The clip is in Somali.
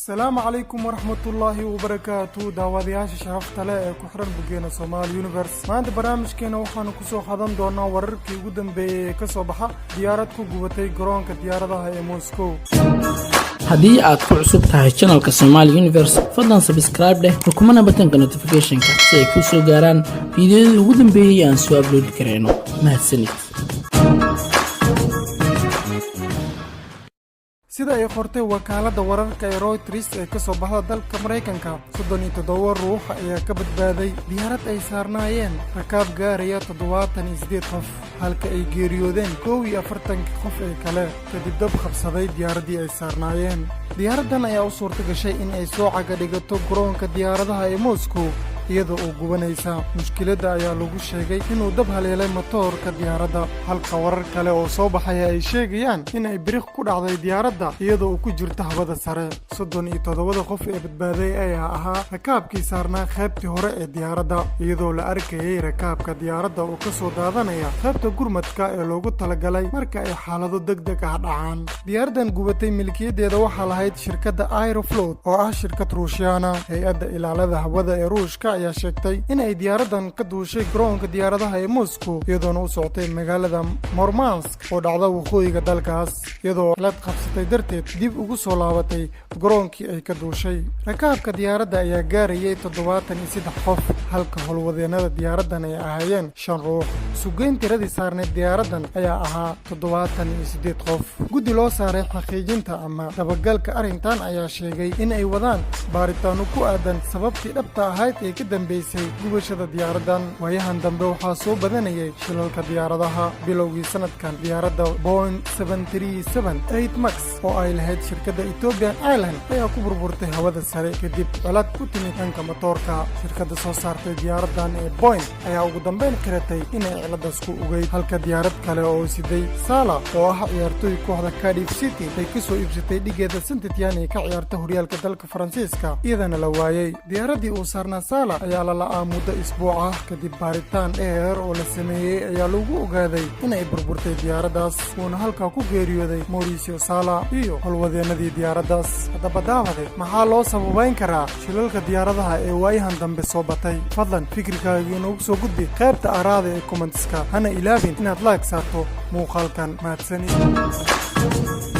السلام عليكم ورحمة الله وبركاته. داودياش شرفت له كحرن بجينا صومال يونيفرس. ما عند برامج كنا وحنا كسو خدم دونا ورركي قدام بكسبحة ديارتكو قوتي جرون كديارتها هي موسكو. haddii aad ku cusub tahay channelka Somali Universe fadlan subscribe leh rukumana batanka notification ka si ay ku soo gaaraan fiidiyoada ugu dambeeyay aan soo upload kareyno mahadsanid sida ay qortay wakaalada wararka ee Reuters ee ka soo baxda dalka Mareykanka 37 ruux ayaa ka badbaaday diyaarad ay saarnaayeen rakaab gaaraya 78 qof halka ay geeriyoodeen 41 qof ee kale kadib dab qabsaday diyaaradii ay saarnaayeen diyaaradan ayaa u suurta gashay in ay soo caga dhigato garoonka diyaaradaha ee Moscow iyadoo uu gubanaysa mushkiladda ayaa lagu sheegay inuu dab haleelay matoorka diyaaradda halka warar kale oo soo baxay ay sheegayaan in ay biriq ku dhacday diyaaradda iyadoo uu ku jirto hawada sare 37 qof ee badbaaday ayaa ahaa rakaabkii saarnaa qaybtii hore ee diyaaradda iyadoo la arkayay rakaabka diyaaradda oo ka soo daadanaya qaybta gurmadka ee loogu talagalay marka ay xaalado degdeg ah dhacaan diyaaraddan gubatay milkiyadeeda waxaa lahayd shirkadda Aeroflot oo ah shirkad Ruushyaana hay'adda ilaalada hawada ee Ruushka ayaa sheegtay in ay diyaaradan ka duushay garoonka diyaaradaha ee Moscow iyadoo u socotay magaalada Murmansk oo dhacda waqooyiga dalkaas iyadoo la qabsatay darteed dib ugu soo laabatay garoonkii ay ka duushay rakaabka diyaaradda ayaa gaarayay 73 qof halka howlwadeenada diyaaradan ay ahaayeen 5 ruux sugeyn tiradii saarneed diyaaradan ayaa ahaa 78 qof guddi loo saaray xaqiijinta ama dabagalka arrintan ayaa sheegay in ay wadaan baaritaano ku aadan sababtii dhabta ahayd ee ka dambeysay gubashada diyaaradan waayahan dambe waxaa soo badanayay shilalka diyaaradaha bilowgii sanadkan diyaaradda Boeing 737 Max oo ay lahayd shirkadda Ethiopian Airlines ayaa ku burburtay hawada sare kadib cilad ku timid dhanka matoorka shirkadda soo saartay diyaaradan ee Boeing ayaa ugu dambeyn qiratay inay ciladaas ku ogeyd halka diyaarad kale oo siday Sala oo ah ciyaartoy kooxda Cardiff City ay ka soo iibsatay dhigeeda Saint-Étienne ee ka ciyaarta horyaalka dalka Faransiiska iyadana la waayay diyaaradii uu saarnaa Sala ayaa la muddo isbuuc ah kadib baaritaan dheer oo la sameeyay ayaa lagu ogaaday in ay burburtay diyaaraddaas uuna halkaa ku geeriyooday Mauricio Sala iyo howlwadeenadii diyaaraddaas haddaba daawade maxaa loo sababayn karaa shilalka diyaaradaha ee waayahan dambe soo batay fadlan fikirkaaga inoogu soo gudbi qaybta araada ee commentska hana ilaabin inaad like saarto muuqaalkan mahadsanid